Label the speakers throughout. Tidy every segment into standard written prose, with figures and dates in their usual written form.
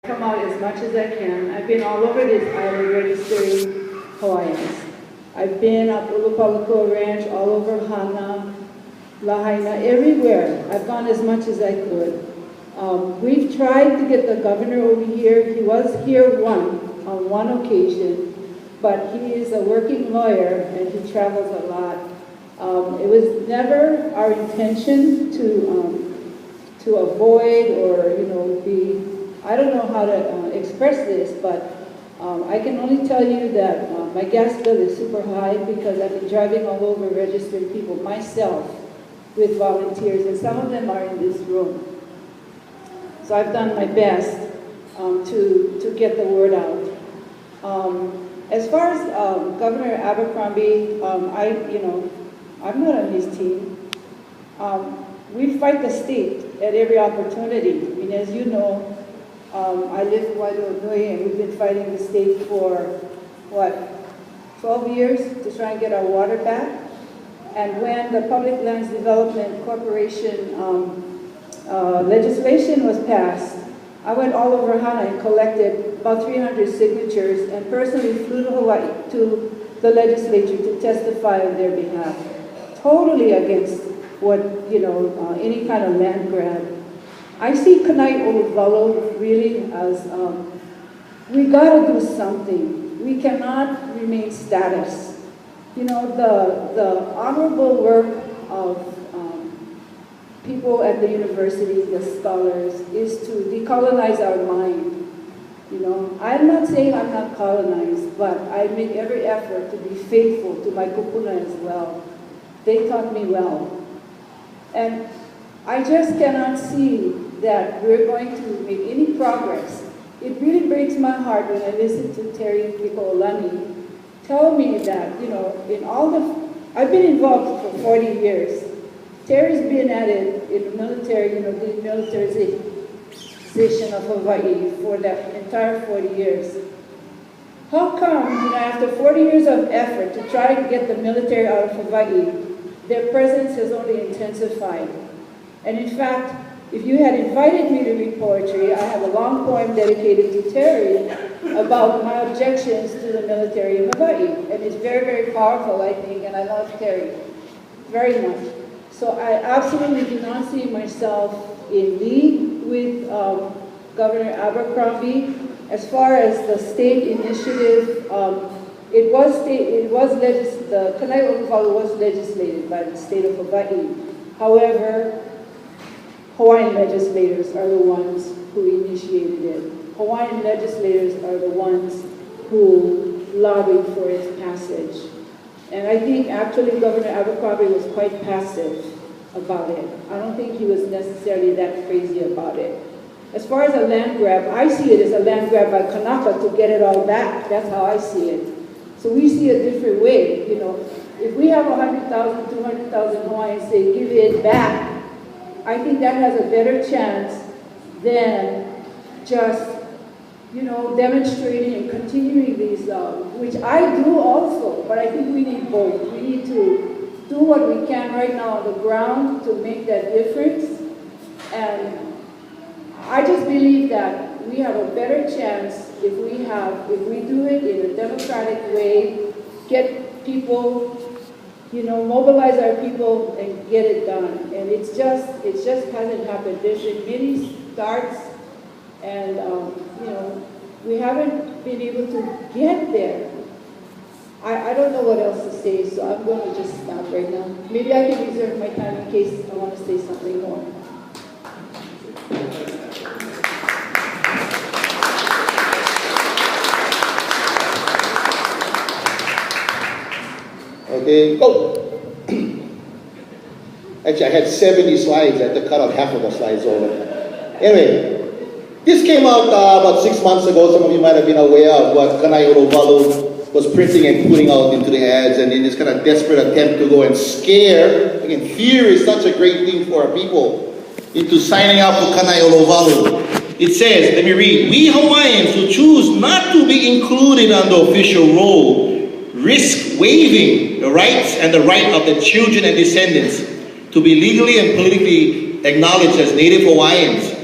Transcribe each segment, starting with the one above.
Speaker 1: Come out as much as I can. I've been all over this island registering Hawaiians. I've been up Kaleikoa Ranch, all over Hana, Lahaina, everywhere. I've gone as much as I could. We've tried to get the governor over here. He was here on one occasion, but he is a working lawyer and he travels a lot. It was never our intention to avoid or be. I don't know how to express this, but I can only tell you that my gas bill is super high because I've been driving all over registering people myself with volunteers, and some of them are in this room. So I've done my best to get the word out. As far as Governor Abercrombie, I'm not on his team. We fight the state at every opportunity. I mean, as you know, I live in Wailua and we've been fighting the state for, 12 years to try and get our water back. And when the Public Lands Development Corporation legislation was passed, I went all over Hana and collected about 300 signatures and personally flew to Hawaii to the legislature to testify on their behalf. Totally against what, any kind of land grab. I see Kana'iolowalu really as, we gotta do something. We cannot remain status. The honorable work of people at the university, the scholars, is to decolonize our mind. I'm not saying I'm not colonized, but I make every effort to be faithful to my kupuna as well. They taught me well. And I just cannot see that we're going to make any progress. It really breaks my heart when I listen to Terry Mahealani tell me that, I've been involved for 40 years. Terry's been at it in the military, the militarization of Hawaii for that entire 40 years. How come, after 40 years of effort to try to get the military out of Hawaii, their presence has only intensified? And in fact, if you had invited me to read poetry, I have a long poem dedicated to Terry about my objections to the military in Hawaii. And it's very, very powerful, I think, and I love Terry very much. So I absolutely do not see myself in league with Governor Abercrombie. As far as the state initiative, the Kana'iolowalu was legislated by the state of Hawaii. However, Hawaiian legislators are the ones who initiated it. Hawaiian legislators are the ones who lobbied for its passage. And I think actually Governor Abercrombie was quite passive about it. I don't think he was necessarily that crazy about it. As far as a land grab, I see it as a land grab by Kanaka to get it all back. That's how I see it. So we see a different way. If we have 100,000, 200,000 Hawaiians say, give it back, I think that has a better chance than just, demonstrating and continuing these, which I do also, but I think we need both. We need to do what we can right now on the ground to make that difference. And I just believe that we have a better chance if we do it in a democratic way, get people, mobilize our people and get it done. And it just hasn't happened. There's been many starts and, we haven't been able to get there. I don't know what else to say, so I'm going to just stop right now. Maybe I can reserve my time in case I want to say something more.
Speaker 2: Okay, go. Actually, I had 70 slides. I had to cut off half of the slides over. Anyway, this came out about 6 months ago. Some of you might have been aware of what Kana'iolowalu was printing and putting out into the ads, and in this kind of desperate attempt to go and scare. Again, fear is such a great thing for our people into signing up for Kana'iolowalu. It says, let me read, we Hawaiians who choose not to be included on the official roll risk waiving the rights and the right of the children and descendants to be legally and politically acknowledged as Native Hawaiians.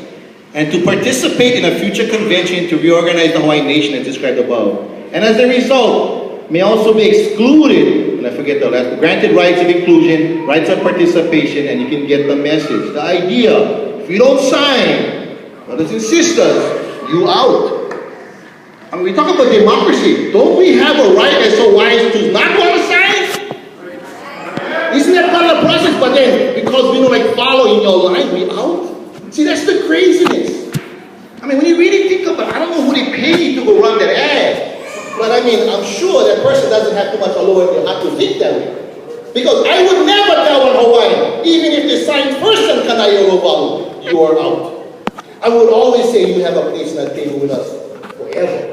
Speaker 2: and to participate in a future convention to reorganize the Hawaiian nation as described above. And as a result, may also be excluded, and I forget the last, granted rights of inclusion, rights of participation, and you can get the message. The idea, if you don't sign, brothers and sisters, you out. I mean, we talk about democracy. Don't we have a right as Hawaiians to not want to sign? Isn't that part of the process? But then, because we don't like follow in your line, we out? See, that's the craziness. I mean, when you really think about it, I don't know who they pay to go run that ad. But I mean, I'm sure that person doesn't have too much allowance in their heart to think that way. Because I would never tell one Hawaiian, even if they sign first on Kana'iolowalu, you are out. I would always say you have a place on the table with us forever.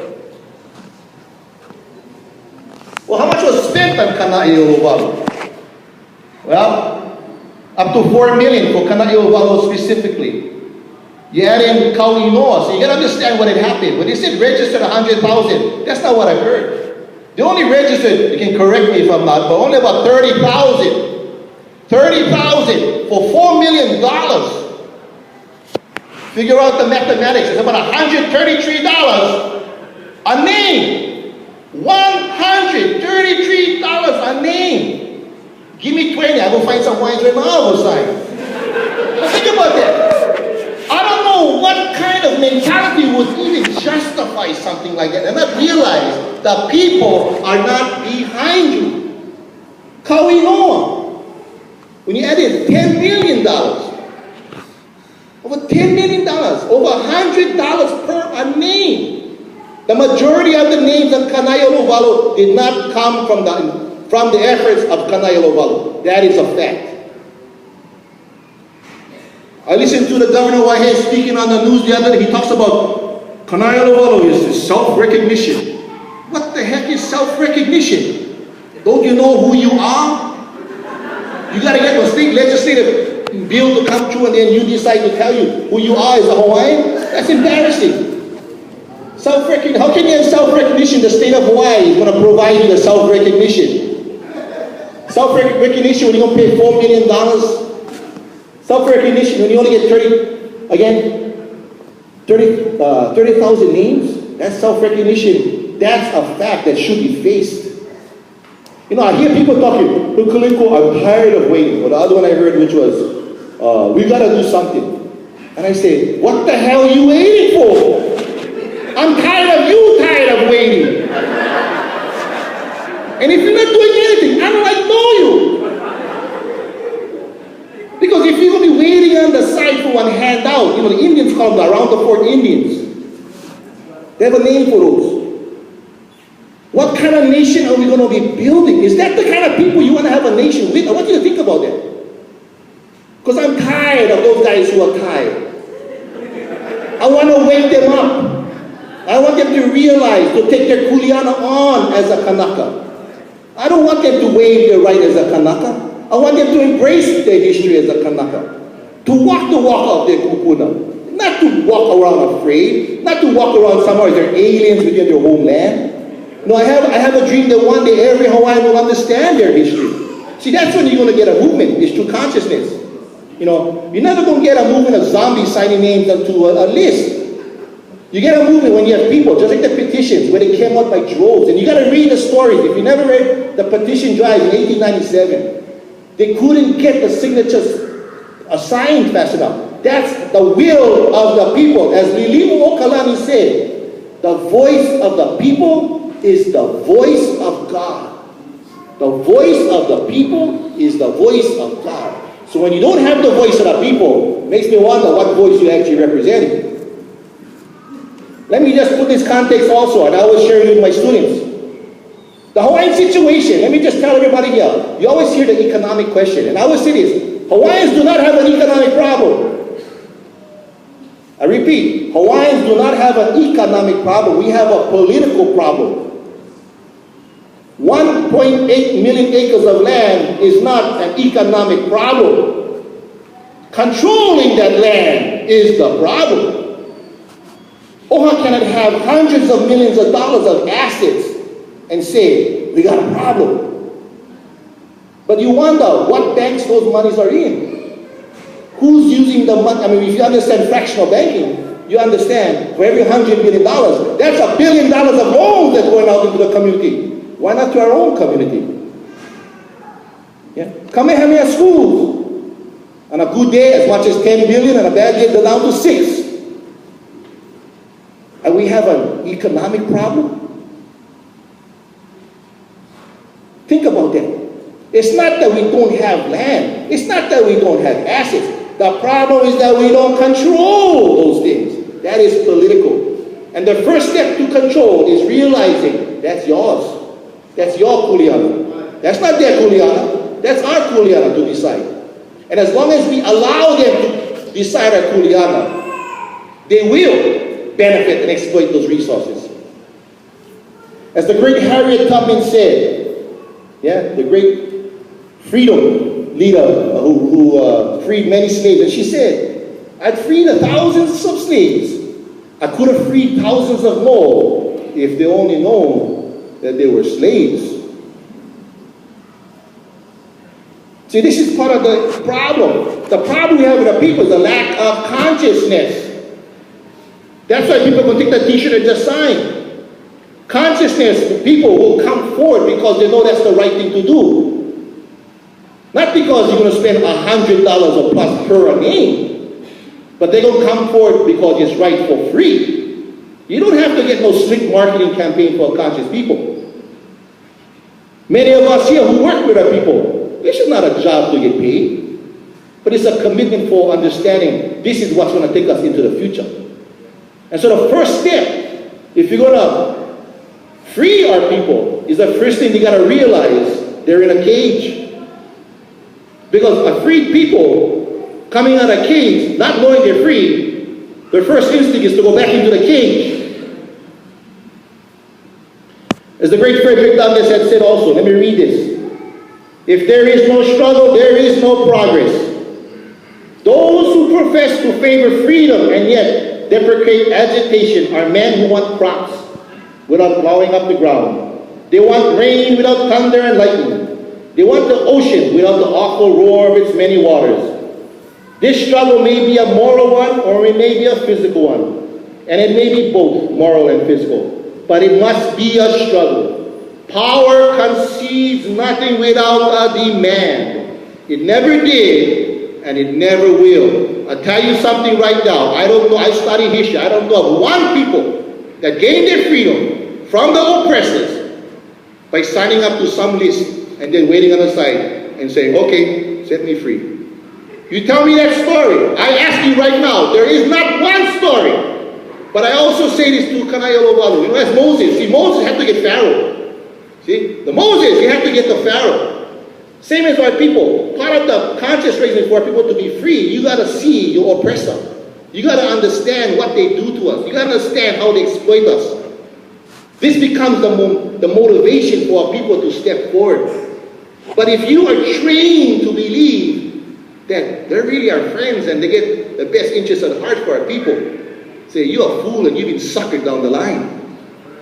Speaker 2: Well, how much was spent on Kana'iolowalu? Well, up to 4 million for Kana'iolowalu specifically. You add in Kaleikoa, so you gotta understand what had happened. When they said registered 100,000, that's not what I heard. They only registered, you can correct me if I'm not, but only about 30,000. 30,000 for $4 million. Figure out the mathematics. It's about $133 a name. $133 a name. Give me 20, I will find some wines right now, I will sign. But think about that. I don't know what kind of mentality would even justify something like that and not realize that people are not behind you. Kaleikoa, when you add in $10 million, over $10 million, over $100 per a name. The majority of the names of Kana'iolowalu did not come from the efforts of Kana'iolowalu. That is a fact. I listened to the governor Wahe speaking on the news the other day. He talks about Kana'iolowalu is self-recognition. What the heck is self-recognition? Don't you know who you are? You got to get the state legislative bill to come through and then you decide to tell you who you are as a Hawaiian? That's embarrassing. Self-recognition. How can you have self-recognition? The state of Hawaii is going to provide you the self-recognition. Self-recognition when you're going to pay $4 million. Self-recognition when you only get 30,000 names. That's self-recognition. That's a fact that should be faced. You know, I hear people talking, Kaleikoa, I'm tired of waiting. Or the other one I heard which was, we got to do something. And I say, what the hell are you waiting for? I'm tired of you tired of waiting. And if you're not doing anything, I don't like know you. Because if you're going to be waiting on the side for one handout, you know, the Indians call them around the fort Indians. They have a name for those. What kind of nation are we going to be building? Is that the kind of people you want to have a nation with? I want you to think about that. Because I'm tired of those guys who are tired. I want to wake them up. I want them to realize, to take their kuleana on as a Kanaka. I don't want them to waive their right as a Kanaka. I want them to embrace their history as a Kanaka. To walk the walk of their kupuna. Not to walk around afraid. Not to walk around somewhere as they're aliens within their homeland. No, I have a dream that one day every Hawaiian will understand their history. See, that's when you're going to get a movement. It's through consciousness. You know, you're never going to get a movement of zombies signing names onto a list. You get a movement when you have people, just like the petitions, where they came out by droves. And you got to read the stories. If you never read the petition drive in 1897, they couldn't get the signatures assigned fast enough. That's the will of the people. As Mahealani said, the voice of the people is the voice of God. The voice of the people is the voice of God. So when you don't have the voice of the people, it makes me wonder what voice you're actually representing. Let me just put this context also, and I will share it with my students. The Hawaiian situation, let me just tell everybody here, you always hear the economic question, and I will say this, Hawaiians do not have an economic problem. I repeat, Hawaiians do not have an economic problem, we have a political problem. 1.8 million acres of land is not an economic problem. Controlling that land is the problem. Oha cannot have hundreds of millions of dollars of assets and say, we got a problem. But you wonder what banks those monies are in. Who's using the money? I mean, if you understand fractional banking, you understand, for every $100 million, that's $1 billion of loans that's going out into the community. Why not to our own community? Yeah. Kamehameha schools, on a good day, as much as 10 billion, and a bad day, they're down to 6. And we have an economic problem? Think about that. It's not that we don't have land. It's not that we don't have assets. The problem is that we don't control those things. That is political. And the first step to control is realizing that's yours. That's your kuleana. That's not their kuleana. That's our kuleana to decide. And as long as we allow them to decide our kuleana, they will benefit and exploit those resources. As the great Harriet Tubman said, yeah, the great freedom leader who freed many slaves, and she said, I'd freed thousands of slaves. I could have freed thousands of more if they only known that they were slaves. See, this is part of the problem. The problem we have with the people is the lack of consciousness. That's why people can take the t-shirt and just sign. Consciousness, people will come forward because they know that's the right thing to do. Not because you're going to spend $100 or plus per name, but they're going to come forward because it's right for free. You don't have to get no slick marketing campaign for conscious people. Many of us here who work with our people, this is not a job to get paid, but it's a commitment for understanding this is what's going to take us into the future. And so the first step, if you're going to free our people, is the first thing you got to realize they're in a cage. Because a freed people coming out of a cage, not knowing they're free, their first instinct is to go back into the cage. As the great Frederick Douglass had said also, let me read this. If there is no struggle, there is no progress. Those who profess to favor freedom and yet deprecate agitation are men who want crops without plowing up the ground. They want rain without thunder and lightning. They want the ocean without the awful roar of its many waters. This struggle may be a moral one or it may be a physical one. And it may be both moral and physical. But it must be a struggle. Power concedes nothing without a demand. It never did, and it never will. I'll tell you something right now. I don't know, I study history. I don't know of one people that gained their freedom from the oppressors by signing up to some list and then waiting on the side and saying, okay, set me free. You tell me that story. I ask you right now, there is not one story. But I also say this to Kana'iolowalu. You know, as Moses. See, Moses had to get Pharaoh. See, the Moses, you have to get the Pharaoh. Same as our people. Part of the conscious reason for people to be free, you got to see your oppressor. You got to understand what they do to us. You got to understand how they exploit us. This becomes the motivation for our people to step forward. But if you are trained to believe that they're really our friends and they get the best interest at heart for our people, say, you're a fool and you've been suckered down the line.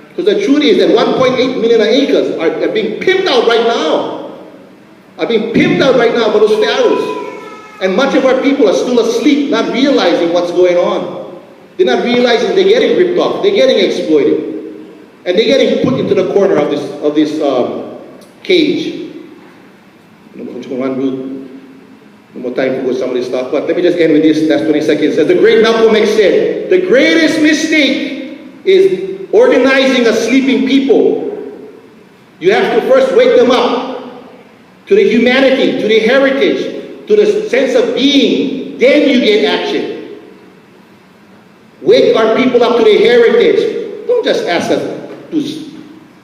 Speaker 2: Because the truth is that 1.8 million acres are being pimped out right now. Are being pimped out right now by those pharaohs. And much of our people are still asleep, not realizing what's going on. They're not realizing they're getting ripped off. They're getting exploited. And they're getting put into the corner of this cage. No more time to go some of this stuff, but let me just end with this. That's 20 seconds. As the great Malcolm X said, the greatest mistake is organizing a sleeping people. You have to first wake them up to the humanity, to the heritage, to the sense of being. Then you get action. Wake our people up to their heritage. Don't just ask us to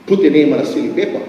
Speaker 2: put the name on a silly paper.